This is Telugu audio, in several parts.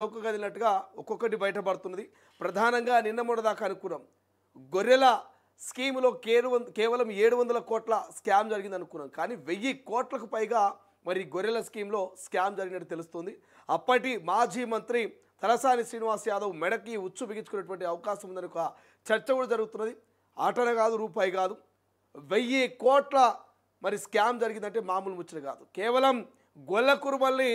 చౌక కదిలినట్టుగా ఒక్కొక్కటి బయటపడుతున్నది. ప్రధానంగా నిన్న మొన్నటిదాకా అనుకున్నాం గొర్రెల స్కీములో కేవలం 700 కోట్ల స్కామ్ జరిగింది అనుకున్నాం. కానీ 1000 కోట్లకు పైగా మరి గొర్రెల స్కీమ్లో స్కామ్ జరిగినట్టు తెలుస్తుంది. అప్పటి మాజీ మంత్రి తలసాని శ్రీనివాస్ యాదవ్ మెడకి ఉచ్చు బిగించుకునేటువంటి అవకాశం ఉందని ఒక చర్చ కూడా జరుగుతున్నది. ఆటనే కాదు, రూపాయి కాదు, 1000 కోట్ల మరి స్కామ్ జరిగిందంటే మామూలు ముచ్చట కాదు. కేవలం గొల్ల కురుమల్ని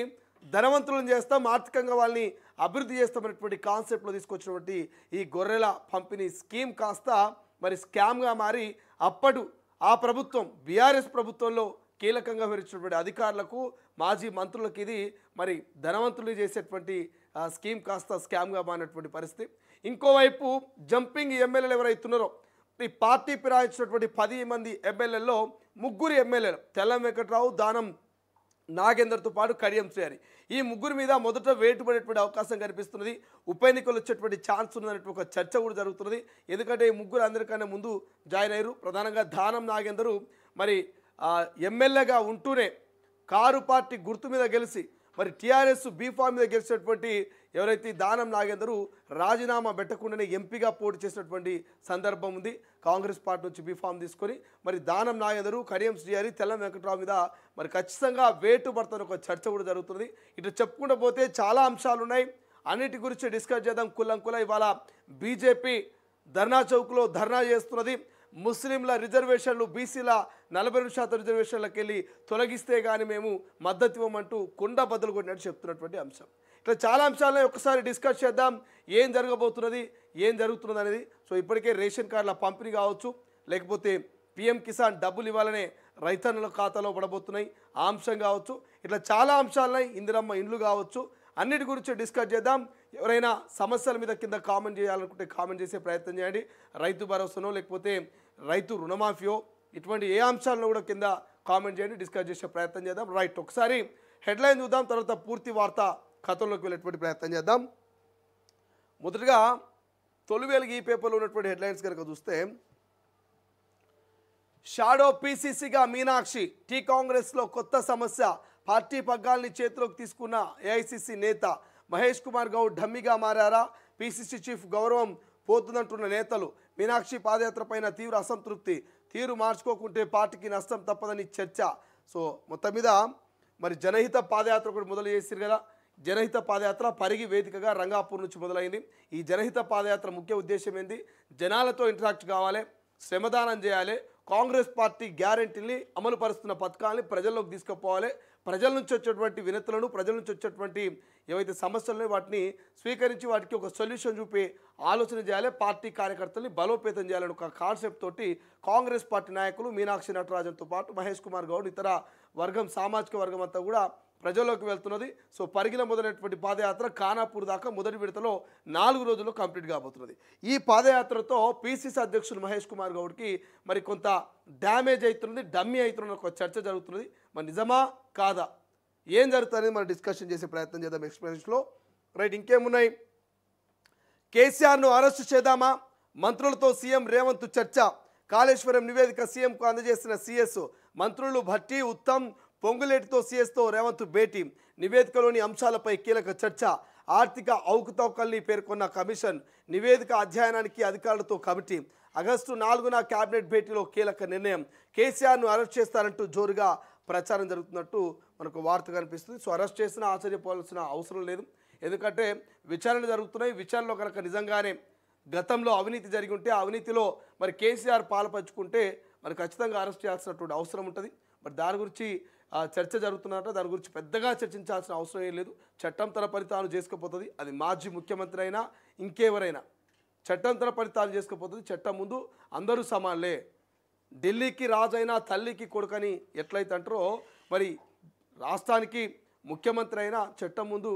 ధనవంతులను చేస్తాం, ఆర్థికంగా వాళ్ళని అభివృద్ధి చేస్తామనేటువంటి కాన్సెప్ట్లో తీసుకొచ్చినటువంటి ఈ గొర్రెల పంపిణీ స్కీమ్ కాస్త మరి స్కామ్గా మారి ఆ ప్రభుత్వం బీఆర్ఎస్ ప్రభుత్వంలో కీలకంగా వివరించినటువంటి అధికారులకు, మాజీ మంత్రులకు ఇది మరి ధనవంతులు చేసేటువంటి స్కీమ్ కాస్త స్కామ్గా మారినటువంటి పరిస్థితి. ఇంకోవైపు జంపింగ్ ఎమ్మెల్యేలు ఎవరైతున్నారో ఈ పార్టీ ఫిరాయించినటువంటి 10 మంది ఎమ్మెల్యేల్లో 3 ఎమ్మెల్యేలు తెల్లం వెంకట్రావు, దానం నాగేందర్తో పాటు కడియం శ్రీహరి, ఈ 3 మీద మొదట వేటు పడేటువంటి అవకాశం కనిపిస్తున్నది. ఉప ఎన్నికలు వచ్చేటువంటి ఛాన్స్ ఉన్నటువంటి ఒక చర్చ కూడా జరుగుతున్నది. ఎందుకంటే ఈ 3 అందరికన్నా ముందు జాయిన్ అయ్యారు. ప్రధానంగా దానం నాగేందరు మరి ఎమ్మెల్యేగా ఉంటూనే కారు పార్టీ గుర్తు మీద గెలిచి మరి టీఆర్ఎస్ బీఫామ్ మీద గెలిచినటువంటి ఎవరైతే దానం నాగేందరు రాజీనామా పెట్టకుండానే ఎంపీగా పోటీ చేసినటువంటి సందర్భం ఉంది. కాంగ్రెస్ పార్టీ నుంచి బీఫామ్ తీసుకొని మరి దానం నాగేందరు, కడియం శ్రీహరి, తెల్లం వెంకట్రావు మీద మరి ఖచ్చితంగా వేటు పడుతున్న ఒక చర్చ కూడా జరుగుతుంది. ఇటు చెప్పుకుంటూ పోతే చాలా అంశాలు ఉన్నాయి. అన్నిటి గురించి డిస్కస్ చేద్దాం కుల్లంకుల. ఇవాళ బీజేపీ ధర్నా చౌక్లో ధర్నా చేస్తున్నది. ముస్లింల రిజర్వేషన్లు, బీసీల 42% రిజర్వేషన్లకు వెళ్ళి తొలగిస్తే కానీ మేము మద్దతు ఇవ్వమంటూ కుండ బద్దలు కొట్టినట్టు చెప్తున్నటువంటి అంశం. ఇట్లా చాలా అంశాలను ఒకసారి డిస్కస్ చేద్దాం. ఏం జరగబోతున్నది, ఏం జరుగుతున్నది అనేది. సో ఇప్పటికే రేషన్ కార్డుల పంపిణీ కావచ్చు, లేకపోతే పిఎం కిసాన్ డబ్బులు ఇవ్వాలనే రైతన్నుల ఖాతాలో పడబోతున్నాయి ఆ అంశం కావచ్చు. ఇట్లా చాలా అంశాలున్నాయి. ఇందిరమ్మ ఇండ్లు కావచ్చు, అన్నిటి గురించి డిస్కస్ చేద్దాం. ఎవరైనా సమస్యల మీద కింద కామెంట్ చేయాలనుకుంటే కామెంట్ చేసే ప్రయత్నం చేయండి. రైతు భరోసానో లేకపోతే రైతు రుణమాఫీయో ఇటువంటి ఏ అంశాలను కూడా కింద కామెంట్ చేయండి, డిస్కస్ చేసే ప్రయత్నం చేద్దాం. రైట్, ఒకసారి హెడ్లైన్ చూద్దాం, తర్వాత పూర్తి వార్త కథల్లోకి వెళ్ళేటువంటి ప్రయత్నం చేద్దాం. మొదటగా తొలి వెలుగు ఈ పేపర్లో ఉన్నటువంటి హెడ్లైన్స్ కనుక చూస్తే, షాడో పీసీసీగా మీనాక్షి, టీ కాంగ్రెస్లో కొత్త సమస్య, పార్టీ పగ్గాల్ని చేతిలోకి తీసుకున్న ఏఐసీసీ నేత మహేష్ కుమార్ గౌడ్ డమ్మిగా మారారా, పీసీసీ చీఫ్ గౌరవం పోతుందంటున్న నేతలు, మీనాక్షి పాదయాత్ర పైన తీవ్ర అసంతృప్తి, తీరు మార్చుకోకుంటే పార్టీకి నష్టం తప్పదని చర్చ. సో మొత్తం మీద మరి జనహిత పాదయాత్ర కూడా మొదలు చేశారు కదా. జనహిత పాదయాత్ర పరిగి వేదికగా రంగాపూర్ నుంచి మొదలైంది. ఈ జనహిత పాదయాత్ర ముఖ్య ఉద్దేశం ఏంది? జనాలతో ఇంటరాక్ట్ కావాలి, శ్రమదానం చేయాలి, కాంగ్రెస్ పార్టీ గ్యారెంటీని అమలు పరుస్తున్న పథకాలని ప్రజల్లోకి తీసుకుపోవాలి, ప్రజల నుంచి వచ్చేటువంటి వినతులను, ప్రజల నుంచి వచ్చేటువంటి ఏవైతే సమస్యలను వాటిని స్వీకరించి వాటికి ఒక సొల్యూషన్ చూపే ఆలోచన చేయాలి, పార్టీ కార్యకర్తల్ని బలోపేతం చేయాలని ఒక కాన్సెప్ట్ తోటి కాంగ్రెస్ పార్టీ నాయకులు మీనాక్షి నటరాజన్తో పాటు మహేష్ కుమార్ గౌడ్, ఇతర వర్గం, సామాజిక వర్గం అంతా కూడా ప్రజల్లోకి వెళ్తున్నది. సో పరిగిన మొదలైనటువంటి పాదయాత్ర ఖానాపూర్ దాకా మొదటి విడతలో 4 రోజుల్లో కంప్లీట్ కాబోతున్నది. ఈ పాదయాత్రతో పీసీసీ అధ్యక్షులు మహేష్ కుమార్ గౌడ్కి మరి కొంత డ్యామేజ్ అవుతున్నది, డమ్మీ అవుతున్నది ఒక చర్చ జరుగుతున్నది. మరి నిజమా కాదా, ఏం జరుగుతుంది మనం డిస్కషన్ చేసే ప్రయత్నం చేద్దాం ఎక్స్ప్లెనేషన్లో. రైట్, ఇంకేమున్నాయి? కేసీఆర్ను అరెస్టు చేద్దామా, మంత్రులతో సీఎం రేవంత్ చర్చ, కాళేశ్వరం నివేదిక సీఎంకు అందజేసిన సీఎస్, మంత్రులు భట్టి, ఉత్తమ్, పొంగులేటితో సీఎస్తో రేవంత్ భేటీ, నివేదికలోని అంశాలపై కీలక చర్చ, ఆర్థిక అవకతవకల్ని పేర్కొన్న కమిషన్, నివేదిక అధ్యయనానికి అధికారులతో కమిటీ, ఆగస్టు 4న కేబినెట్ భేటీలో కీలక నిర్ణయం, కేసీఆర్ను అరెస్ట్ చేస్తారంటూ జోరుగా ప్రచారం జరుగుతున్నట్టు మనకు వార్త కనిపిస్తుంది. సో అరెస్ట్ చేసినా ఆశ్చర్యపోవాల్సిన అవసరం లేదు, ఎందుకంటే విచారణ జరుగుతున్నాయి. విచారణలో కనుక నిజంగానే గతంలో అవినీతి జరిగి ఉంటే, అవినీతిలో మరి కేసీఆర్ పాల్పంచుకుంటే మరి ఖచ్చితంగా అరెస్ట్ చేయాల్సినటువంటి అవసరం ఉంటుంది. మరి దాని గురించి చర్చ జరుగుతున్నట్టు, దాని గురించి పెద్దగా చర్చించాల్సిన అవసరం ఏం లేదు. చట్టం తన పని తాను చేసుకుపోతుంది. అది మాజీ ముఖ్యమంత్రి అయినా ఇంకెవరైనా చట్టం తన పని తాను చేసుకుపోతుంది. చట్టం ముందు అందరూ సమానలే. ఢిల్లీకి రాజైనా తల్లికి కొడుకని ఎట్లయితే అంటారో, మరి రాష్ట్రానికి ముఖ్యమంత్రి అయినా చట్టం ముందు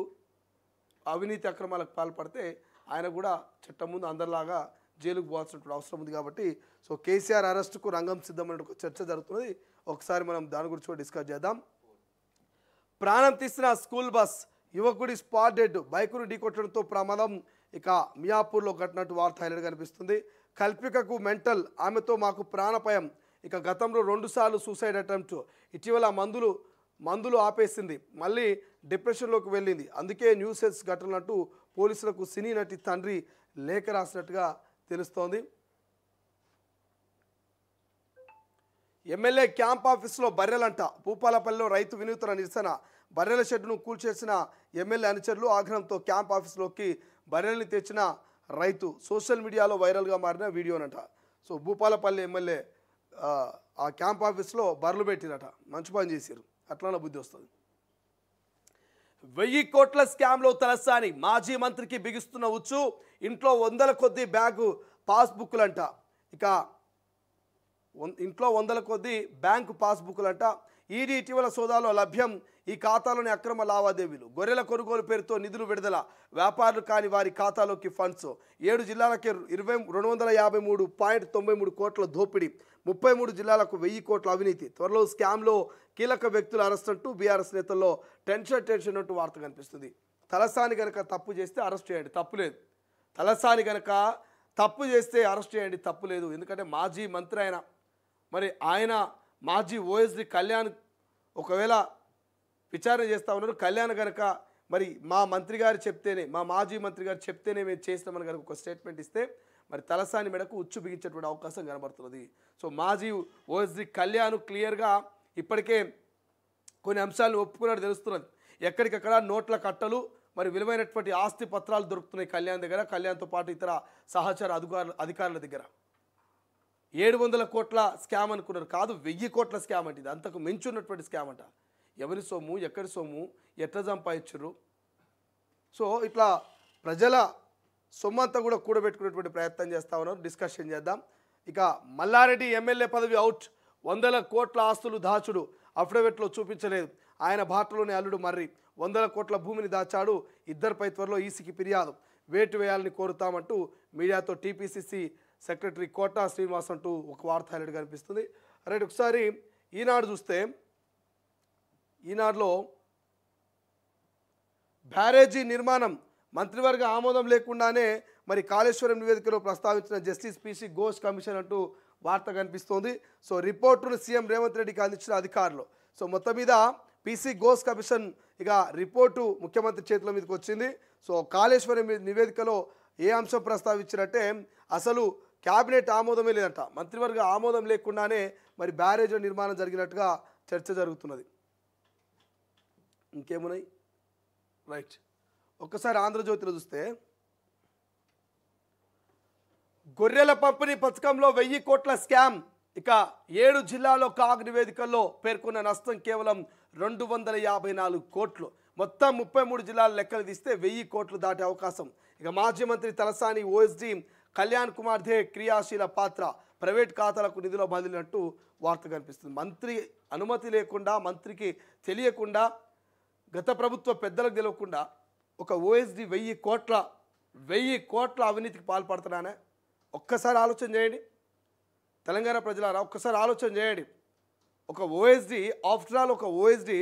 అవినీతి అక్రమాలకు పాల్పడితే ఆయన కూడా చట్టం ముందు అందరిలాగా జైలుకు పోవాల్సినటువంటి అవసరం ఉంది. కాబట్టి సో కేసీఆర్ అరెస్టుకు రంగం సిద్ధమైన ఒక చర్చ జరుగుతున్నది. ఒకసారి మనం దాని గురించి కూడా డిస్కస్ చేద్దాం. ప్రాణం తీసిన స్కూల్ బస్, యువకుడి స్పాట్ డెడ్, బైకును ఢీకొట్టడంతో ప్రమాదం. ఇక మియాపూర్లో ఘటనట్టు వార్త హైలైట్ కనిపిస్తుంది. కల్పికకు మెంటల్, ఆమెతో మాకు ప్రాణాపాయం. ఇక గతంలో 2 సార్లు సూసైడ్ అటెంప్ట్, ఇటీవల మందులు మందులు ఆపేసింది, మళ్ళీ డిప్రెషన్లోకి వెళ్ళింది, అందుకే న్యూసెన్స్ ఘటనలంటూ పోలీసులకు సినీ నటి తండ్రి లేఖ రాసినట్టుగా తెలుస్తోంది. ఎమ్మెల్యే క్యాంప్ ఆఫీసులో బర్రెలంట. భూపాలపల్లిలో రైతు వినూత్న నిరసన. బర్రెల షెడ్డును కూల్చేసిన ఎమ్మెల్యే అనుచరులు ఆగ్రహంతో క్యాంప్ ఆఫీసులోకి బర్రెల్ని తెచ్చిన రైతు. సోషల్ మీడియాలో వైరల్గా మారిన వీడియోనట. సో భూపాలపల్లి ఎమ్మెల్యే ఆ క్యాంప్ ఆఫీస్లో బర్రెలు పెట్టిరట. మంచి పని చేశారు, అట్లనే బుద్ధి వస్తుంది. 1000 కోట్ల స్కామ్లో తలసాని. మాజీ మంత్రికి బిగిస్తున్న ఉచ్చు. ఇంట్లో వందల కొద్ది బ్యాంకు పాస్బుక్లంట. ఇక ఇంట్లో వందల కొద్ది బ్యాంకు పాస్బుక్లంట. ఈడీ ఇటీవల సోదాలో లభ్యం ఈ ఖాతాలోని అక్రమ లావాదేవీలు. గొర్రెల కొనుగోలు పేరుతో నిధులు విడుదల. వ్యాపారులు కాని వారి ఖాతాలోకి ఫండ్స్. 7 జిల్లాలకి 253.93 కోట్ల దోపిడీ. 33 జిల్లాలకు 1000 కోట్ల అవినీతి. త్వరలో స్కామ్లో కీలక వ్యక్తులు అరెస్ట్ అంటూ బీఆర్ఎస్ నేతల్లో టెన్షన్ అంటూ వార్త కనిపిస్తుంది. తలసాని గనక తప్పు చేస్తే అరెస్ట్ చేయండి, తప్పులేదు. తలసాని గనక తప్పు చేస్తే అరెస్ట్ చేయండి, తప్పులేదు. ఎందుకంటే మాజీ మంత్రి ఆయన. మరి ఆయన మాజీ ఓఎస్డి కళ్యాణ్ ఒకవేళ విచారణ చేస్తూ ఉన్నారు. కళ్యాణ్ కనుక మరి మా మంత్రి గారు చెప్తేనే, మా మాజీ మంత్రి గారు చెప్తేనే మేము చేసినామని కనుక ఒక స్టేట్మెంట్ ఇస్తే మరి తలసాని మెడకు ఉచ్చు బిగించేటువంటి అవకాశం కనబడుతున్నది. సో మాజీ ఓఎస్డి కళ్యాణ్ క్లియర్గా ఇప్పటికే కొన్ని అంశాలను ఒప్పుకున్నట్టు తెలుస్తున్నది. ఎక్కడికక్కడ నోట్ల కట్టలు, మరి విలువైనటువంటి ఆస్తి పత్రాలు దొరుకుతున్నాయి కళ్యాణ్ దగ్గర, కళ్యాణ్తో పాటు ఇతర సహచర అధికారుల దగ్గర. 700 కోట్ల స్కామ్ అనుకున్నారు, కాదు 1000 కోట్ల స్కామ్ అంటే ఇది. అంతకు మించున్నటువంటి స్కామ్ అంట. ఎవరి సొమ్ము, ఎక్కడి సొమ్ము, ఎట్లా సంపాదించరు. సో ఇట్లా ప్రజల సొమ్మంతా కూడా కూడబెట్టుకునేటువంటి ప్రయత్నం చేస్తూ ఉన్నారు. డిస్కషన్ చేద్దాం. ఇక మల్లారెడ్డి ఎమ్మెల్యే పదవి అవుట్. 100 కోట్ల ఆస్తులు దాచుడు. అఫిడవిట్లో చూపించలేదు. ఆయన బాటలోని అల్లుడు మర్రి 100 కోట్ల భూమిని దాచాడు. ఇద్దరిపై త్వరలో ఈసీకి ఫిర్యాదు. వేటు వేయాలని కోరుతామంటూ మీడియాతో టీపీసీసీ సెక్రటరీ కోటా శ్రీనివాస్ అంటూ ఒక వార్త హైలైట్ కనిపిస్తుంది. రైట్, ఒకసారి ఈనాడు చూస్తే ఈనాడులో బ్యారేజీ నిర్మాణం మంత్రివర్గ ఆమోదం లేకుండానే మరి కాళేశ్వరం నివేదికలో ప్రస్తావించిన జస్టిస్ పీసీ ఘోష్ కమిషన్ అంటూ వార్త కనిపిస్తోంది. సో రిపోర్టును సీఎం రేవంత్ రెడ్డికి అందించిన అధికారులు. సో మొత్తం మీద పీసీ ఘోష్ కమిషన్ ఇక రిపోర్టు ముఖ్యమంత్రి చేతుల మీదకి వచ్చింది. సో కాళేశ్వరం నివేదికలో ఏ అంశం ప్రస్తావించినట్టే అసలు క్యాబినెట్ ఆమోదమే లేదంట. మంత్రివర్గ ఆమోదం లేకుండానే మరి బ్యారేజ్ నిర్మాణం జరిగినట్టుగా చర్చ జరుగుతున్నది. ఇంకేమున్నాయి? రైట్, ఒక్కసారి ఆంధ్రజ్యోతిలో చూస్తే గొర్రెల పంపిణీ పథకంలో 1000 కోట్ల స్కామ్. ఇక 7 జిల్లాల్లో కాగ్ నివేదికల్లో పేర్కొన్న నష్టం కేవలం 254 కోట్లు. మొత్తం 33 జిల్లాల లెక్కలు తీస్తే 1000 కోట్లు దాటే అవకాశం. ఇక మాజీ మంత్రి తలసాని ఓఎస్డీ కళ్యాణ్ కుమార్దే క్రియాశీల పాత్ర. ప్రైవేట్ ఖాతాలకు నిధులు బదిలినట్టు వార్త కనిపిస్తుంది. మంత్రి అనుమతి లేకుండా, మంత్రికి తెలియకుండా, గత ప్రభుత్వ పెద్దలకు తెలియకుండా ఒక ఓఎస్డీ 1000 కోట్ల అవినీతికి పాల్పడుతున్నానే. ఒక్కసారి ఆలోచన చేయండి తెలంగాణ ప్రజలారా, ఒక్కసారి ఆలోచన చేయండి. ఒక ఓఎస్డీ, ఆఫ్టర్ ఆల్ ఒక ఓఎస్డీ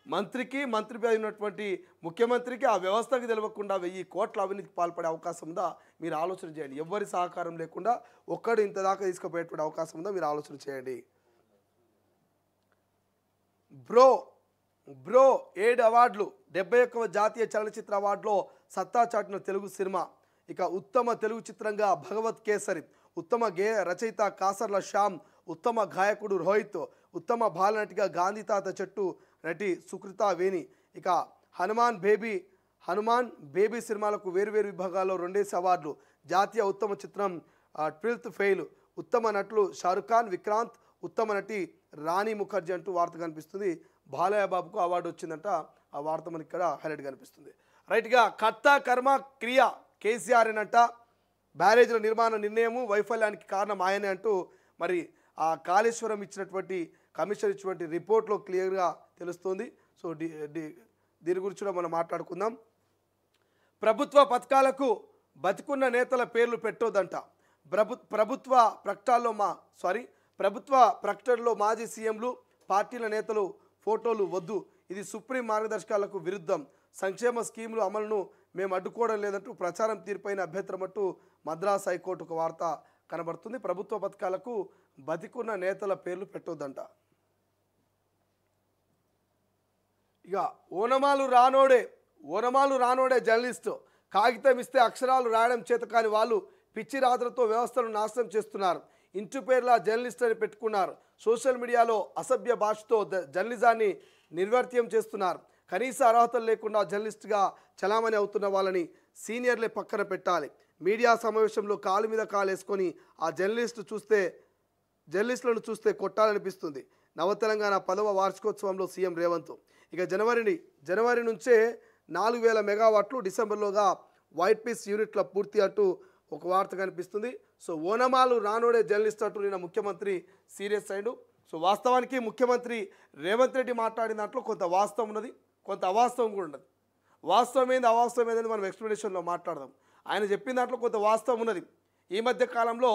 మంత్రికి, మంత్రిపై ఉన్నటువంటి ముఖ్యమంత్రికి, ఆ వ్యవస్థకు తెలియకుండా 1000 కోట్ల అవినీతికి పాల్పడే అవకాశం ఉందా? మీరు ఆలోచన చేయండి. ఎవరి సహకారం లేకుండా ఒక్కడు ఇంత దాకా తీసుకుపోయేటువంటి అవకాశం ఉందా? మీరు ఆలోచన చేయండి. బ్రో 7 అవార్డులు. 71వ జాతీయ చలనచిత్ర అవార్డులో సత్తా చాటిన తెలుగు సినిమా. ఇక ఉత్తమ తెలుగు చిత్రంగా భగవత్ కేసరి, ఉత్తమ గేయ రచయిత కాసర్ల శ్యామ్, ఉత్తమ గాయకుడు రోహిత్, ఉత్తమ బాలనటిగా గాంధీ తాత చెట్టు నటి సుకృత వేణి. ఇక హనుమాన్ బేబీ సినిమాలకు వేరువేరు విభాగాల్లో 2 అవార్డులు. జాతీయ ఉత్తమ చిత్రం 12th ఫెయిల్. ఉత్తమ నటులు షారుఖ్ ఖాన్, విక్రాంత్, ఉత్తమ నటి రాణి ముఖర్జీ అంటూ వార్త కనిపిస్తుంది. బాలయ్య బాబుకు అవార్డు వచ్చిందంట. ఆ వార్త మనకి ఇక్కడ హైలైట్ కనిపిస్తుంది. రైట్గా కర్త కర్మ క్రియ కేసీఆర్ అనంట. బ్యారేజ్ల నిర్మాణ నిర్ణయము వైఫల్యానికి కారణం ఆయనే అంటూ మరి ఆ కాళేశ్వరం ఇచ్చినటువంటి కమిషన్ ఇచ్చినటువంటి రిపోర్ట్లో క్లియర్గా తెలుస్తుంది. సో దీని గురించి కూడా మనం మాట్లాడుకుందాం. ప్రభుత్వ పథకాలకు బతికున్న నేతల పేర్లు పెట్టొద్దంట. ప్రభుత్వ ప్రకటనలో మాజీ సీఎంలు, పార్టీల నేతలు ఫోటోలు వద్దు. ఇది సుప్రీం మార్గదర్శకాలకు విరుద్ధం. సంక్షేమ స్కీములు అమలును మేము అడ్డుకోవడం లేదంటూ ప్రచారం తీర్పైన అభ్యంతరం అంటూ మద్రాస్ హైకోర్టు ఒక వార్త కనబడుతుంది. ప్రభుత్వ పథకాలకు బతికున్న నేతల పేర్లు పెట్టొద్దంట. ఇక ఓనమాలు రానోడే జర్నలిస్టు. కాగితం ఇస్తే అక్షరాలు రాయడం చేత కాని వాళ్ళు పిచ్చి రాత్రతో వ్యవస్థను నాశనం చేస్తున్నారు. ఇంటి పేర్ల జర్నలిస్ట్ అని పెట్టుకున్నారు. సోషల్ మీడియాలో అసభ్య భాషతో జర్నలిజాన్ని నిర్వర్త్యం చేస్తున్నారు. కనీస అర్హతలు లేకుండా జర్నలిస్ట్గా చలామణి అవుతున్న వాళ్ళని సీనియర్లే పక్కన పెట్టాలి. మీడియా సమావేశంలో కాలు మీద కాలు వేసుకొని ఆ జర్నలిస్టులను చూస్తే కొట్టాలనిపిస్తుంది. నవతెలంగాణ 10వ వార్షికోత్సవంలో సీఎం రేవంత్. ఇక జనవరి నుంచే 4000 మెగావాట్లు, డిసెంబర్లోగా వైట్ పీస్ యూనిట్ల పూర్తి అంటూ ఒక వార్త కనిపిస్తుంది. సో ఓనమాలు రానోడే జర్నలిస్ట్ అంటూ నిన్న ముఖ్యమంత్రి సీరియస్ అయ్యాడు. సో వాస్తవానికి ముఖ్యమంత్రి రేవంత్ రెడ్డి మాట్లాడిన దాంట్లో కొంత వాస్తవం ఉన్నది, కొంత అవాస్తవం కూడా ఉన్నది. వాస్తవం ఏంది అవాస్తవం ఏందని మనం ఎక్స్ప్లెనేషన్లో మాట్లాడదాం. ఆయన చెప్పిన దాంట్లో కొంత వాస్తవం ఉన్నది. ఈ మధ్య కాలంలో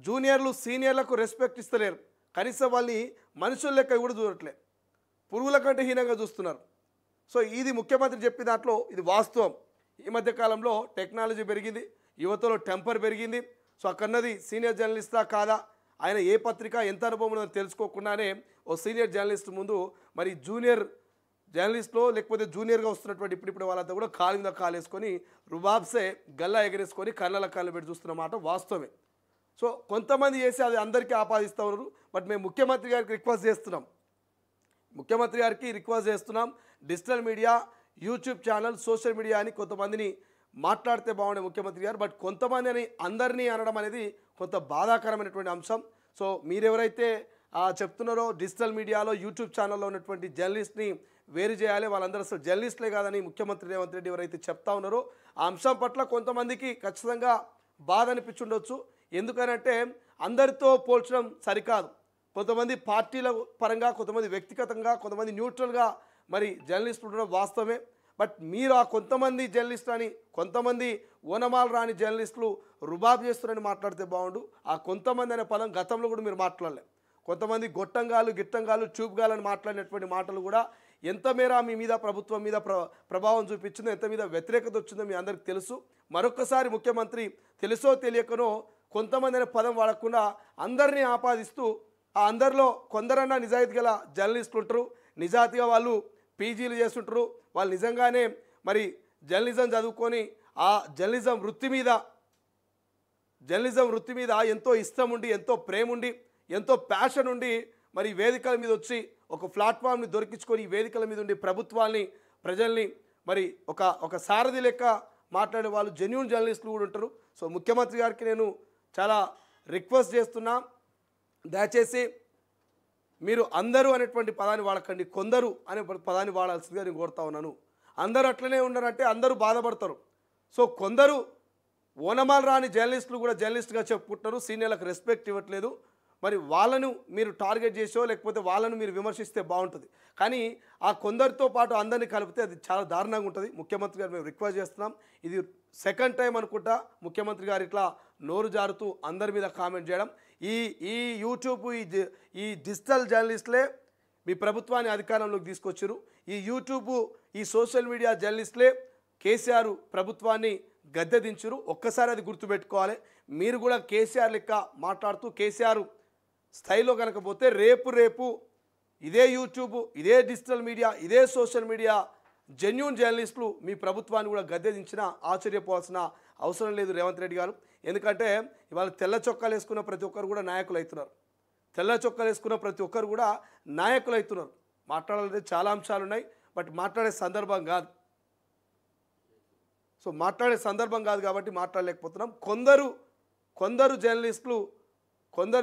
జూనియర్లు సీనియర్లకు రెస్పెక్ట్ ఇస్తలేరు. కనీసం వాళ్ళని మనుషుల లెక్క కూడా చూడట్లేదు, పురుగుల కంటే హీనంగా చూస్తున్నారు. సో ఇది ముఖ్యమంత్రి చెప్పిన దాంట్లో ఇది వాస్తవం. ఈ మధ్య కాలంలో టెక్నాలజీ పెరిగింది, యువతలో టెంపర్ పెరిగింది. సో అక్కడన్నది సీనియర్ జర్నలిస్టా కాదా, ఆయన ఏ పత్రిక ఎంత అనుభవం ఉన్నదో తెలుసుకోకుండానే ఓ సీనియర్ జర్నలిస్ట్ ముందు మరి జూనియర్ జర్నలిస్ట్లో లేకపోతే జూనియర్గా వస్తున్నటువంటి ఇప్పుడు వాళ్ళంతా కూడా కాలు మీద కాలు వేసుకొని రుబాబ్సే గల్లా ఎగరేసుకొని కళ్ళ కాళ్ళు పెట్టి చూస్తున్న మాట వాస్తవమే. సో కొంతమంది చేసి అది అందరికీ ఆపాదిస్తూ ఉన్నారు. బట్ మేము ముఖ్యమంత్రి గారికి రిక్వెస్ట్ చేస్తున్నాం, digital media, YouTube channel, social media అని కొంతమందిని మాట్లాడితే బాగుండే ముఖ్యమంత్రి గారు. బట్ కొంతమంది అని అందరినీ అనడం అనేది కొంత బాధాకరమైనటువంటి అంశం. సో మీరెవరైతే చెప్తున్నారో డిజిటల్ మీడియాలో యూట్యూబ్ ఛానల్లో ఉన్నటువంటి జర్నలిస్ట్ని వేరు చేయాలి, వాళ్ళందరూ అసలు జర్నలిస్టులే కాదని ముఖ్యమంత్రి రేవంత్ రెడ్డి ఎవరైతే చెప్తా ఉన్నారో ఆ అంశం పట్ల కొంతమందికి ఖచ్చితంగా బాధ అనిపించుండొచ్చు. ఎందుకనంటే అందరితో పోల్చడం సరికాదు. కొంతమంది పార్టీల పరంగా, కొంతమంది వ్యక్తిగతంగా, కొంతమంది న్యూట్రల్గా మరి జర్నలిస్టులు ఉండడం వాస్తవమే. బట్ మీరు ఆ కొంతమంది జర్నలిస్టులు అని, కొంతమంది ఓనమాలు రాని జర్నలిస్టులు రుబాబ్ చేస్తున్నారని మాట్లాడితే బాగుండు. ఆ కొంతమంది అనే పదం గతంలో కూడా మీరు మాట్లాడలే. కొంతమంది గొట్టంగాలు, గిట్టంగాలు, చూపుగాలని మాట్లాడినటువంటి మాటలు కూడా ఎంత మేర మీ మీద, ప్రభుత్వం మీద ప్రభావం చూపించిందో, ఎంత మీద వ్యతిరేకత వచ్చిందో మీ అందరికీ తెలుసు. మరొకసారి ముఖ్యమంత్రి తెలుసో తెలియకనో కొంతమంది అనే పదం వాడకుండా అందరినీ ఆపాదిస్తూ ఆ అందరిలో కొందరన్నా నిజాయితీ గల జర్నలిస్టులు ఉంటారు, నిజాయితీగా వాళ్ళు పీజీలు చేస్తుంటారు, వాళ్ళు నిజంగానే మరి జర్నలిజం చదువుకొని ఆ జర్నలిజం వృత్తి మీద ఎంతో ఇష్టం ఉండి, ఎంతో ప్రేమ ఉండి, ఎంతో ప్యాషన్ ఉండి మరి వేదికల మీద వచ్చి ఒక ప్లాట్ఫామ్ని దొరికించుకొని ఈ వేదికల మీద ఉండి ప్రభుత్వాన్ని, ప్రజల్ని మరి ఒక సారథి లెక్క మాట్లాడే వాళ్ళు జెన్యూన్ జర్నలిస్టులు కూడా ఉంటారు. సో ముఖ్యమంత్రి గారికి నేను చాలా రిక్వెస్ట్ చేస్తున్నా, దయచేసి మీరు అందరూ అనేటువంటి పదాన్ని వాడకండి, కొందరు అనే పదాన్ని వాడాల్సిందిగా నేను కోరుతా ఉన్నాను. అందరూ అట్లనే ఉన్నారంటే అందరూ బాధపడతారు. సో కొందరు ఓనమాలు రాని జర్నలిస్టులు కూడా జర్నలిస్ట్గా చెప్పుకుంటున్నారు, సీనియర్లకు రెస్పెక్ట్ ఇవ్వట్లేదు. మరి వాళ్ళను మీరు టార్గెట్ చేసో లేకపోతే వాళ్ళను మీరు విమర్శిస్తే బాగుంటుంది. కానీ ఆ కొందరితో పాటు అందరినీ కలిపితే అది చాలా దారుణంగా ఉంటుంది. ముఖ్యమంత్రి గారు మేము రిక్వెస్ట్ చేస్తున్నాం. ఇది సెకండ్ టైం అనుకుంటా ముఖ్యమంత్రి గారు ఇట్లా నోరు జారుతూ అందరి మీద కామెంట్ చేయడం. ఈ యూట్యూబ్ ఈ డిజిటల్ జర్నలిస్టులే మీ ప్రభుత్వాన్ని అధికారంలోకి తీసుకొచ్చారు. ఈ యూట్యూబ్, ఈ సోషల్ మీడియా జర్నలిస్టులే కేసీఆర్ ప్రభుత్వాన్ని గద్దె దించారు. ఒక్కసారి అది గుర్తుపెట్టుకోవాలి. మీరు కూడా కేసీఆర్ లెక్క మాట్లాడుతూ కేసీఆర్ స్థాయిలో కనుక పోతే రేపు ఇదే యూట్యూబ్, ఇదే డిజిటల్ మీడియా, ఇదే సోషల్ మీడియా జెన్యూన్ జర్నలిస్టులు మీ ప్రభుత్వాన్ని కూడా గద్దె దించినా ఆశ్చర్యపోవాల్సిన అవసరం లేదు రేవంత్ రెడ్డి గారు. ఎందుకంటే ఇవాళ తెల్ల చొక్కాలు వేసుకున్న ప్రతి ఒక్కరు కూడా నాయకులు అవుతున్నారు. మాట్లాడాలంటే చాలా అంశాలు ఉన్నాయి, బట్ మాట్లాడే సందర్భం కాదు. సో మాట్లాడే సందర్భం కాదు కాబట్టి మాట్లాడలేకపోతున్నాం. కొందరు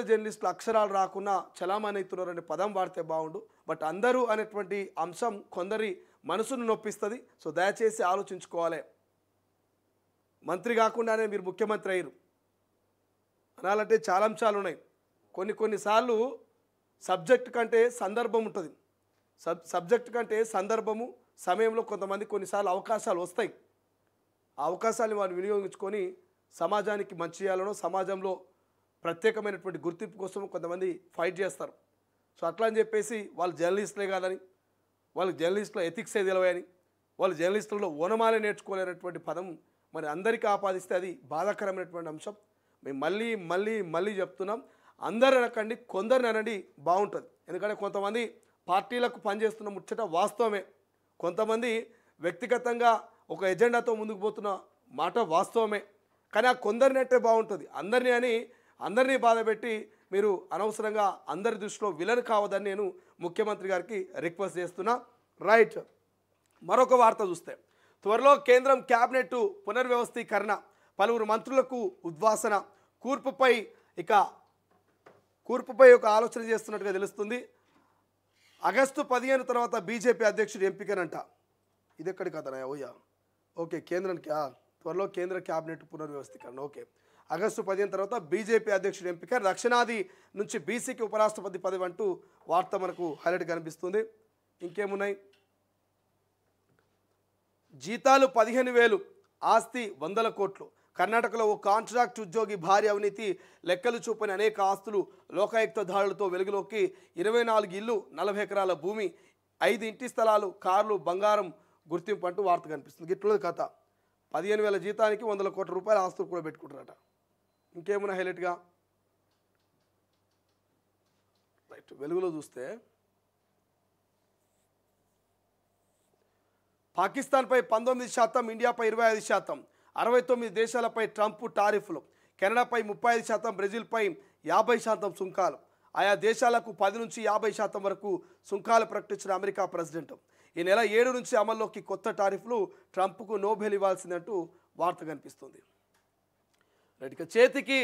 జర్నలిస్టులు అక్షరాలు రాకుండా చలామణి అవుతున్నారు అనే పదం వాడితే బాగుండు. బట్ అందరూ అనేటువంటి అంశం కొందరి మనసును నొప్పిస్తుంది. సో దయచేసి ఆలోచించుకోవాలి. మంత్రి కాకుండానే మీరు ముఖ్యమంత్రి అయ్యారు అనాలంటే చాలా అంశాలు ఉన్నాయి. కొన్నిసార్లు సబ్జెక్ట్ కంటే సందర్భం ఉంటుంది. సబ్జెక్ట్ కంటే సందర్భము, సమయంలో కొంతమంది కొన్నిసార్లు అవకాశాలు వస్తాయి. ఆ అవకాశాన్ని వారు వినియోగించుకొని సమాజానికి మంచి చేయాలనో, సమాజంలో ప్రత్యేకమైనటువంటి గుర్తింపు కోసం కొంతమంది ఫైట్ చేస్తారు. సో అట్లా అని చెప్పేసి వాళ్ళు జర్నలిస్టులే కాదని, వాళ్ళు జర్నలిస్టుల ఎథిక్సే తెలియని, వాళ్ళు జర్నలిస్టులలో ఓనమాలే నేర్చుకోలేనటువంటి పదం మరి అందరికీ ఆపాదిస్తే అది బాధాకరమైనటువంటి అంశం. మేము మళ్ళీ చెప్తున్నాం, అందరు అనకండి, కొందరిని అనండి బాగుంటుంది. ఎందుకంటే కొంతమంది పార్టీలకు పనిచేస్తున్న ముచ్చట వాస్తవమే. కొంతమంది వ్యక్తిగతంగా ఒక ఎజెండాతో ముందుకు పోతున్న మాట వాస్తవమే, కానీ ఆ కొందరిని అంటే బాగుంటుంది, అందరినీ బాధపెట్టి మీరు అనవసరంగా అందరి దృష్టిలో విలన్ కావద్దని నేను ముఖ్యమంత్రి గారికి రిక్వెస్ట్ చేస్తున్నా. రైట్, మరొక వార్త చూస్తే త్వరలో కేంద్రం క్యాబినెట్ పునర్వ్యవస్థీకరణ, పలువురు మంత్రులకు ఉద్వాసన, కూర్పుపై ఒక ఆలోచన చేస్తున్నట్టుగా తెలుస్తుంది. ఆగస్టు 15 తర్వాత బీజేపీ అధ్యక్షుడు ఎంపికనంట. ఇది ఎక్కడి కథనా ఓయ్యా? ఓకే, త్వరలో కేంద్ర క్యాబినెట్ పునర్వ్యవస్థీకరణ. ఓకే, ఆగస్టు 15 తర్వాత బీజేపీ అధ్యక్షుడు ఎంపిక, దక్షిణాది నుంచి బీసీకి ఉపరాష్ట్రపతి పదవి అంటూ వార్త మనకు హైలైట్ కనిపిస్తుంది. ఇంకేమున్నాయి? జీతాలు 15,000, ఆస్తి 100 కోట్లు. కర్ణాటకలో ఓ కాంట్రాక్ట్ ఉద్యోగి భారీ అవినీతి, లెక్కలు చూపని అనేక ఆస్తులు లోకాయుక్త దాడులతో వెలుగులోకి. 24 ఇల్లు, 40 ఎకరాల భూమి, 5 ఇంటి స్థలాలు, కార్లు, బంగారం గుర్తింపు అంటూ వార్త కనిపిస్తుంది. గిట్ల కథ. 15,000 జీతానికి 100 కోట్ల రూపాయల ఆస్తులు కూడా పెట్టుకుంటారట. ఇంకేమున్నా హైలైట్గా? రైట్, వెలుగులో చూస్తే పాకిస్తాన్పై 19%, ఇండియాపై 25%, 69 దేశాలపై ట్రంప్ టారిఫ్లు, కెనడాపై 35%, బ్రెజిల్పై 50% సుంకాలు. ఆయా దేశాలకు 10 నుంచి 50% వరకు సుంకాలు ప్రకటించిన అమెరికా ప్రెసిడెంట్. ఈ నెల 7 నుంచి అమల్లోకి కొత్త టారిఫ్లు, ట్రంప్కు నోబెల్ ఇవ్వాల్సిందంటూ వార్త కనిపిస్తుంది. రైట్, ఇక చేతికి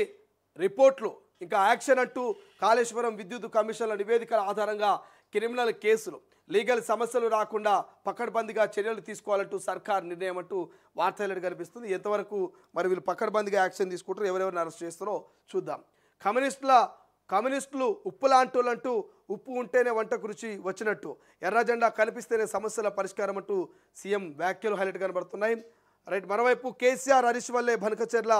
రిపోర్ట్లు, ఇంకా యాక్షన్ అంటూ కాళేశ్వరం విద్యుత్ కమిషన్ల నివేదికల ఆధారంగా క్రిమినల్ కేసులు, లీగల్ సమస్యలు రాకుండా పకడ్బందీగా చర్యలు తీసుకోవాలంటూ సర్కార్ నిర్ణయం అంటూ వార్తలు కనిపిస్తుంది. ఎంతవరకు మరి వీళ్ళు పకడ్బందీగా యాక్షన్ తీసుకుంటారో, ఎవరెవరిని అరెస్ట్ చేస్తారో చూద్దాం. కమ్యూనిస్టులు ఉప్పు లాంటోళ్ళంటూ, ఉప్పు ఉంటేనే వంటకు రుచి వచ్చినట్టు, ఎర్ర జెండా కనిపిస్తేనే సమస్యల పరిష్కారం అంటూ సీఎం వ్యాఖ్యలు హైలైట్ కనబడుతున్నాయి. రైట్, మరోవైపు కేసీఆర్ హరీష్ వల్లే బనకచెర్ల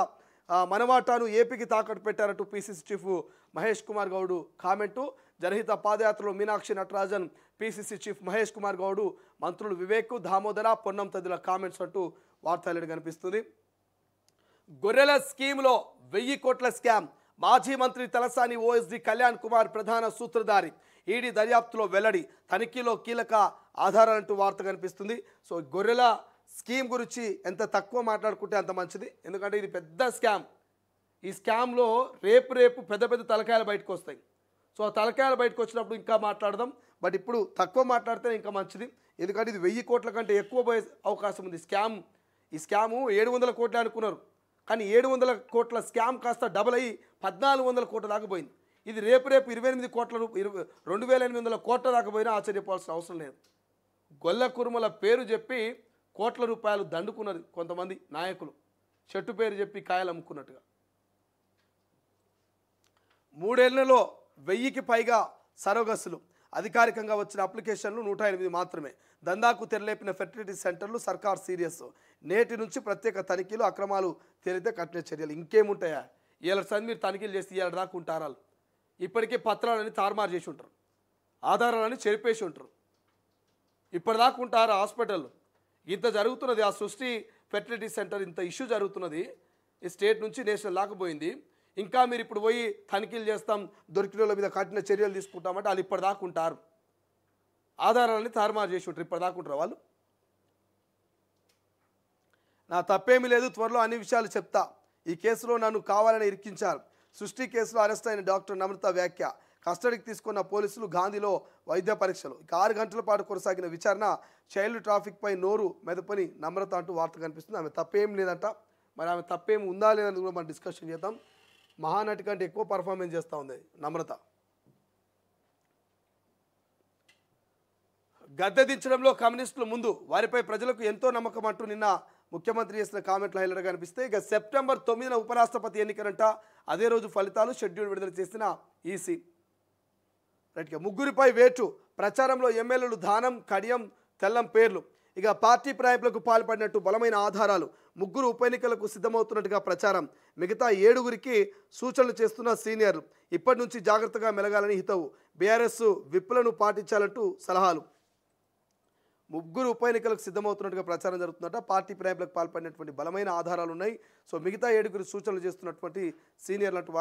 మనవాటాను ఏపీకి తాకట్టు పెట్టారంటూ పీసీసీ చీఫ్ మహేష్ కుమార్ గౌడ్ కామెంటు. జనహిత పాదయాత్రలో మీనాక్షి నటరాజన్, పీసీసీ చీఫ్ మహేష్ కుమార్ గౌడ్, మంత్రులు వివేక్, దామోదర, పొన్నం తదిల కామెంట్స్ అంటూ వార్తలు కనిపిస్తుంది. గొర్రెల స్కీమ్లో 1000 కోట్ల స్కామ్, మాజీ మంత్రి తలసాని ఓఎస్డీ కళ్యాణ్ కుమార్ ప్రధాన సూత్రధారి, ఈడీ దర్యాప్తులో వెల్లడి, తనిఖీలో కీలక ఆధారాలంటూ వార్త కనిపిస్తుంది. సో గొర్రెల స్కీమ్ గురించి ఎంత తక్కువ మాట్లాడుకుంటే అంత మంచిది, ఎందుకంటే ఇది పెద్ద స్కామ్. ఈ స్కామ్లో రేపు పెద్ద తలకాయలు బయటకు వస్తాయి. సో ఆ తలకాయలు బయటకు వచ్చినప్పుడు ఇంకా మాట్లాడదాం, బట్ ఇప్పుడు తక్కువ మాట్లాడితే ఇంకా మంచిది, ఎందుకంటే ఇది 1000 కోట్ల కంటే ఎక్కువ పోయే అవకాశం ఉంది. ఈ స్కాము 700 కోట్లు అనుకున్నారు, కానీ 700 కోట్ల స్కామ్ కాస్త డబుల్ అయ్యి 1400 కోట్ల దాకా పోయింది. ఇది రేపు 28 కోట్ల 2800 కోట్ల దాకా పోయినా ఆశ్చర్యపోవాల్సిన అవసరం లేదు. గొల్ల కురుమల పేరు చెప్పి కోట్ల రూపాయలు దండుకున్నది కొంతమంది నాయకులు, చెట్టు పేరు చెప్పి కాయలు అమ్ముకున్నట్టుగా. 3 ఏళ్లలో 1000కి పైగా సరోగస్సులు, అధికారికంగా వచ్చిన అప్లికేషన్లు 108 మాత్రమే. దందాకు తెరలేపిన ఫెర్టిలిటీ సెంటర్లు, సర్కార్ సీరియస్. నేటి నుంచి ప్రత్యేక తనిఖీలు, అక్రమాలు తేలితే కఠిన చర్యలు. ఇంకేముంటాయా? వీళ్ళ సంది మీరు తనిఖీలు చేసి ఇవాళ దాకా ఉంటారు. ఇప్పటికే పత్రాలని తారుమారు చేసి ఉంటారు, ఆధారాలని చెరిపేసి ఉంటారు. ఇప్పటిదాకా ఉంటారు హాస్పిటల్. ఇంత జరుగుతున్నది, ఆ సృష్టి ఫెర్టిలిటీ సెంటర్ ఇంత ఇష్యూ జరుగుతున్నది, ఈ స్టేట్ నుంచి నేషనల్ లాకపోయింది. ఇంకా మీరు ఇప్పుడు పోయి తనిఖీలు చేస్తాం, దొరికిన వాళ్ళ మీద కఠిన చర్యలు తీసుకుంటామంటే వాళ్ళు ఇప్పటిదాకా ఉంటారు, ఆధారాలని తారుమారు చేసి ఉంటారు. ఇప్పటిదాకా ఉంటారు వాళ్ళు. నా తప్పేమీ లేదు, త్వరలో అన్ని విషయాలు చెప్తా. ఈ కేసులో నన్ను కావాలని ఇరికించారు. సృష్టి కేసులో అరెస్ట్ అయిన డాక్టర్ నమ్రత వ్యాఖ్య. కస్టడీకి తీసుకున్న పోలీసులు, గాంధీలో వైద్య పరీక్షలు. 6 గంటల పాటు కొనసాగిన విచారణ. చైల్డ్ ట్రాఫిక్పై నోరు మెదపని నమ్రత అంటూ వార్త కనిపిస్తుంది. ఆమె తప్పేం లేదంట. మరి ఆమె తప్పేం ఉందా లేదని కూడా మనం డిస్కషన్ చేద్దాం. మహానటి కంటే ఎక్కువ పర్ఫార్మెన్స్ చేస్తూ ఉంది నమ్రత. గద్దె దించడంలో కమ్యూనిస్టులు ముందు, వారిపై ప్రజలకు ఎంతో నమ్మకం అంటూ నిన్న ముఖ్యమంత్రి చేసిన కామెంట్లు హైలైట్గా కనిపిస్తే, ఇక సెప్టెంబర్ 9న ఉపరాష్ట్రపతి ఎన్నికలంట. అదే రోజు ఫలితాలు, షెడ్యూల్ విడుదల చేసిన ఈసీ. రైట్, ఇక ముగ్గురిపై వేటు, ప్రచారంలో ఎమ్మెల్యేలు దానం, కడియం, తెల్లం పేర్లు. ఇక పార్టీ ప్రాయంపులకు పాల్పడినట్టు బలమైన ఆధారాలు. 3 ఉప ఎన్నికలకు సిద్ధమవుతున్నట్టుగా ప్రచారం. మిగతా 7గురికి సూచనలు చేస్తున్న సీనియర్లు. ఇప్పటి నుంచి జాగ్రత్తగా మెలగాలని హితవు. బీఆర్ఎస్ విప్లను పాటించాలంటూ సలహాలు. 3 ఉప ఎన్నికలకు సిద్ధమవుతున్నట్టుగా ప్రచారం జరుగుతుందట. పార్టీ ప్రాయంపులకు పాల్పడినటువంటి బలమైన ఆధారాలు ఉన్నాయి. సో మిగతా 7గురి సూచనలు చేస్తున్నటువంటి సీనియర్లు అంటూ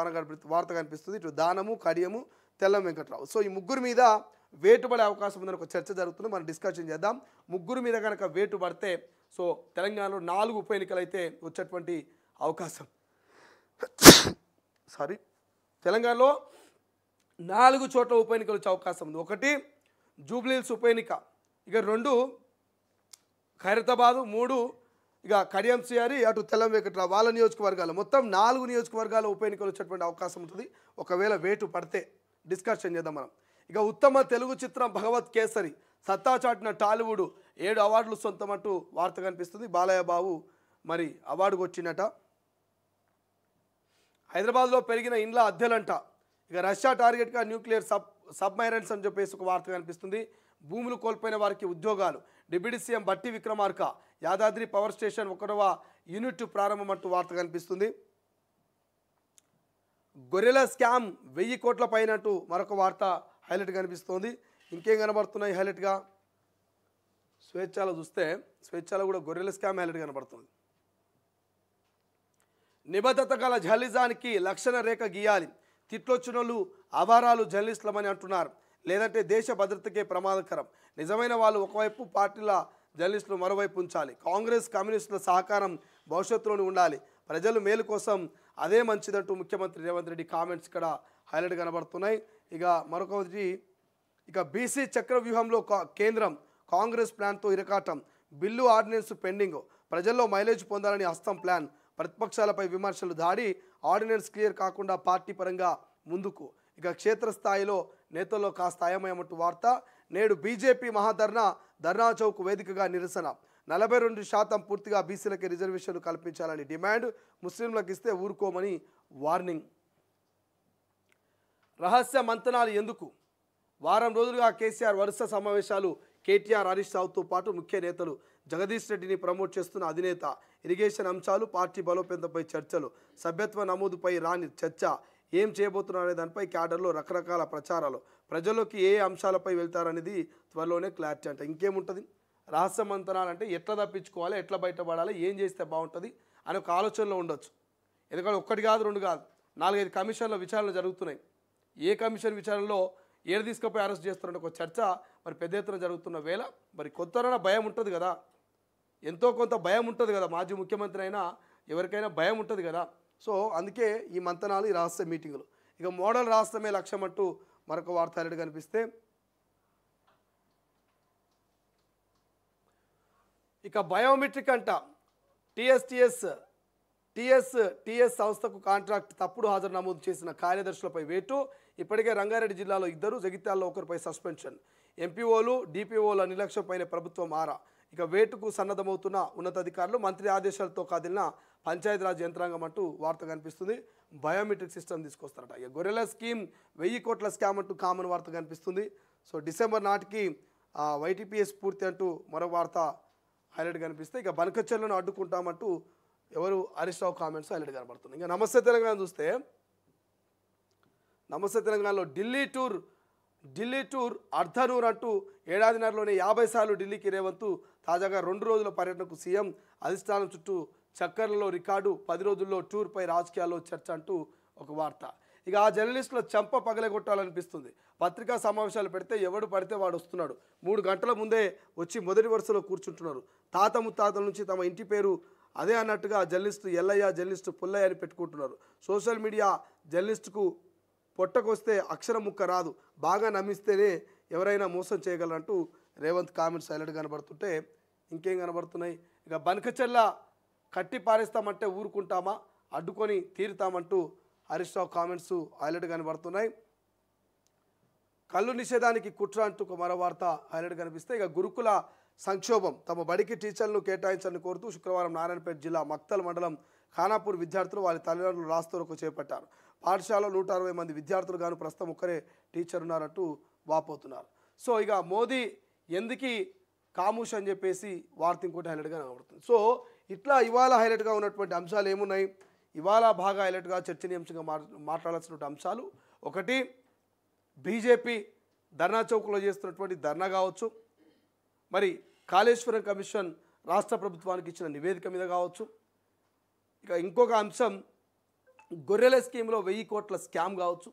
వార్త కనిపిస్తుంది. ఇటు దానము, కడియము, తెల్లం వెంకట్రావు. సో ఈ 3 మీద వేటు పడే అవకాశం ఉందని ఒక చర్చ జరుగుతుంది. మనం డిస్కషన్ చేద్దాం. ముగ్గురు మీద కనుక వేటు పడితే సో తెలంగాణలో 4 ఉప ఎన్నికలు అయితే వచ్చేటువంటి అవకాశం తెలంగాణలో 4 చోట్ల ఉప ఎన్నికలు వచ్చే అవకాశం ఉంది. 1 జూబ్లీహిల్స్ ఉప ఎన్నిక, ఇక 2 ఖైరతాబాదు, 3 ఇక కడియం సిఆరి, అటు తెల్లం వెంకట్రావు వాళ్ళ నియోజకవర్గాలు, మొత్తం 4 నియోజకవర్గాల ఉప ఎన్నికలు వచ్చేటువంటి అవకాశం ఉంటుంది ఒకవేళ వేటు పడితే. డిస్కషన్ చేద్దాం మనం. ఇక ఉత్తమ తెలుగు చిత్రం భగవత్ కేసరి సత్తా చాటిన టాలీవుడ్ 7 అవార్డులు సొంతమంటూ వార్త కనిపిస్తుంది. బాలయ్య బాబు మరి అవార్డుకు వచ్చినట. హైదరాబాద్లో పెరిగిన ఇండ్ల అద్దెలంట. ఇక రష్యా టార్గెట్గా న్యూక్లియర్ సబ్మైరన్స్ అని చెప్పేసి ఒక వార్త కనిపిస్తుంది. భూములు కోల్పోయిన వారికి ఉద్యోగాలు. డిప్యూటీ సీఎం బట్టి విక్రమార్క యాదాద్రి పవర్ స్టేషన్ 1వ యూనిట్ ప్రారంభం అంటూ వార్త కనిపిస్తుంది. గొర్రెల స్కామ్ 1000 కోట్ల పైన అంటూ మరొక వార్త హైలైట్ కనిపిస్తోంది. ఇంకేం కనబడుతున్నాయి హైలైట్గా? స్వేచ్ఛలో చూస్తే స్వేచ్ఛలో కూడా గొర్రెల స్కామ్ హైలైట్ కనబడుతుంది. నిబద్ధత గల జర్నలిజానికి లక్షణ రేఖ గీయాలి. తిట్లొచ్చినోళ్ళు అవారాలు జర్నలిస్టులమని అంటున్నారు, లేదంటే దేశ భద్రతకే ప్రమాదకరం. నిజమైన వాళ్ళు ఒకవైపు, పార్టీల జర్నలిస్టులు మరోవైపు ఉంచాలి. కాంగ్రెస్ కమ్యూనిస్టుల సహకారం భవిష్యత్తులోనే ఉండాలి. ప్రజలు మేలు కోసం అదే మంచిదంటూ ముఖ్యమంత్రి రేవంత్ రెడ్డి కామెంట్స్ ఇక్కడ హైలైట్ కనబడుతున్నాయి. ఇక మరొకటి, ఇక బీసీ చక్రవ్యూహంలో కేంద్రం కాంగ్రెస్ ప్లాన్తో ఇరకాటం. Bill ordinance pending. ప్రజల్లో మైలేజ్ పొందాలని హస్తం ప్లాన్. ప్రతిపక్షాలపై విమర్శలు. దాడి. ఆర్డినెన్స్ క్లియర్ కాకుండా పార్టీ పరంగా ముందుకు. ఇక క్షేత్రస్థాయిలో నేతల్లో కాస్త అయమయమంటూ వార్త. నేడు బీజేపీ మహాధర్నా. ధర్నా చౌక్ వేదికగా నిరసన. 42% పూర్తిగా బీసీలకి రిజర్వేషన్లు కల్పించాలని డిమాండ్. ముస్లింలకు ఇస్తే ఊరుకోమని వార్నింగ్. రహస్య మంతనాలు ఎందుకు? వారం రోజులుగా కేసీఆర్ వరుస సమావేశాలు. కేటీఆర్, హరీష్ రావుతో పాటు ముఖ్య నేతలు. జగదీష్ రెడ్డిని ప్రమోట్ చేస్తున్న అధినేత. ఇరిగేషన్ అంశాలు, పార్టీ బలోపేతంపై చర్చలు. సభ్యత్వ నమోదుపై రాని చర్చ. ఏం చేయబోతున్నారనే దానిపై క్యాడర్లో రకరకాల ప్రచారాలు. ప్రజల్లోకి ఏ అంశాలపై వెళ్తారనేది త్వరలోనే క్లారిటీ అంట. ఇంకేముంటుంది? రహస్య మంతనాలు అంటే ఎట్లా తప్పించుకోవాలి, ఎట్లా బయటపడాలి, ఏం చేస్తే బాగుంటుంది అని ఒక ఆలోచనలో ఉండొచ్చు. ఎందుకంటే 1 కాదు 2 కాదు 4-5 కమిషన్ల విచారణలు జరుగుతున్నాయి. ఏ కమిషన్ విచారణలో ఏడు తీసుకుపోయి అరెస్ట్ చేస్తారంటే ఒక చర్చ మరి పెద్ద ఎత్తున జరుగుతున్న వేళ మరి కొత్తరైనా భయం ఉంటుంది కదా, ఎంతో కొంత భయం ఉంటుంది కదా. మాజీ ముఖ్యమంత్రి అయినా ఎవరికైనా భయం ఉంటుంది కదా. సో అందుకే ఈ మంతనాలు, ఈ రహస్య మీటింగులు. ఇక మోడల్ రాష్ట్రమే లక్ష్యం అంటూ మరొక వార్త హైలైట్ కనిపిస్తే, ఇక బయోమెట్రిక్ అంట. టీఎస్ సంస్థకు కాంట్రాక్ట్ తప్పుడు హాజరు నమోదు చేసిన కార్యదర్శులపై వేటు. ఇప్పటికే రంగారెడ్డి జిల్లాలో 2, జగిత్యాలలో 1పై సస్పెన్షన్. ఎంపీఓలు, డిపిఓల నిర్లక్ష్యంపైనే ప్రభుత్వం ఆరా. ఇక వేటుకు సన్నద్ధమవుతున్న ఉన్నతాధికారులు. మంత్రి ఆదేశాలతో కదిలిన పంచాయతీరాజ్ యంత్రాంగం అంటూ వార్త కనిపిస్తుంది. బయోమెట్రిక్ సిస్టమ్ తీసుకొస్తారట. ఇక గొర్రెల స్కీమ్ 1000 కోట్ల స్కామ్ అంటూ కామన్ వార్త కనిపిస్తుంది. సో డిసెంబర్ నాటికి వైటీపీఎస్ పూర్తి అంటూ మరో వార్త హైలైట్ కనిపిస్తే, ఇక బనకచెర్లను అడ్డుకుంటామంటూ ఎవరు హరీష్ రావు కామెంట్స్ హైలైట్ కనబడుతుంది. ఇంకా నమస్తే తెలంగాణ చూస్తే, నమస్తే తెలంగాణలో ఢిల్లీ టూర్ అర్ధనూర్ అంటూ ఏడాదిన్నరలోనే 50 సార్లు ఢిల్లీకి రేవంత్. తాజాగా 2 రోజుల పర్యటనకు సీఎం. అధిష్టానం చుట్టూ చక్కర్లలో రికార్డు. 10 రోజుల్లో టూర్పై రాజకీయాల్లో చర్చ అంటూ ఒక వార్త. ఇక ఆ జర్నలిస్టుల చెంప పగలగొట్టాలనిపిస్తుంది. పత్రికా సమావేశాలు పెడితే ఎవడు పడితే వాడు వస్తున్నాడు. 3 గంటల ముందే వచ్చి మొదటి వరుసలో కూర్చుంటున్నారు. తాత ముత్తాతల నుంచి తమ ఇంటి పేరు అదే అన్నట్టుగా జర్నలిస్టు ఎల్లయ్య, జర్నలిస్టు పుల్లయ్య అని పెట్టుకుంటున్నారు. సోషల్ మీడియా జర్నలిస్టుకు పొట్టకొస్తే అక్షరం ముక్క రాదు, బాగా నమ్మిస్తేనే ఎవరైనా మోసం చేయగలరంటూ రేవంత్ కామెంట్స్ హైలైట్ కనబడుతుంటే, ఇంకేం కనబడుతున్నాయి? ఇక బనకచెర్ల కట్టి పారేస్తామంటే ఊరుకుంటామా, అడ్డుకొని తీరుతామంటూ హరీష్ రావు కామెంట్స్ హైలైట్ కనబడుతున్నాయి. కళ్ళు నిషేధానికి కుట్ర అంటూ మరో వార్త హైలైట్ కనిపిస్తే, ఇక గురుకుల సంక్షోభం. తమ బడికి టీచర్లను కేటాయించాలని కోరుతూ శుక్రవారం నారాయణపేట జిల్లా మక్తల్ మండలం ఖానాపూర్ విద్యార్థులు వారి తల్లిదండ్రులు రాస్తోరకు చేపట్టారు. పాఠశాలలో 160 మంది విద్యార్థులు గాను ప్రస్తుతం ఒక్కరే టీచర్ ఉన్నారంటూ వాపోతున్నారు. సో ఇక మోదీ ఎందుకు కాముష్ అని చెప్పేసి వార్త ఇంకోటి హైలైట్గా కనబడుతుంది. సో ఇట్లా ఇవాళ హైలైట్గా ఉన్నటువంటి అంశాలు ఏమున్నాయి? ఇవాళ బాగా హైలైట్గా చర్చనీయాంశంగా మాట్లాడాల్సినటువంటి అంశాలు, 1 బీజేపీ ధర్నా చౌక్లో చేస్తున్నటువంటి ధర్నా కావచ్చు, మరి కాళేశ్వరం కమిషన్ రాష్ట్ర ప్రభుత్వానికి ఇచ్చిన నివేదిక మీద కావచ్చు, ఇక ఇంకొక అంశం గొర్రెల స్కీమ్లో 1000 కోట్ల స్కామ్ కావచ్చు,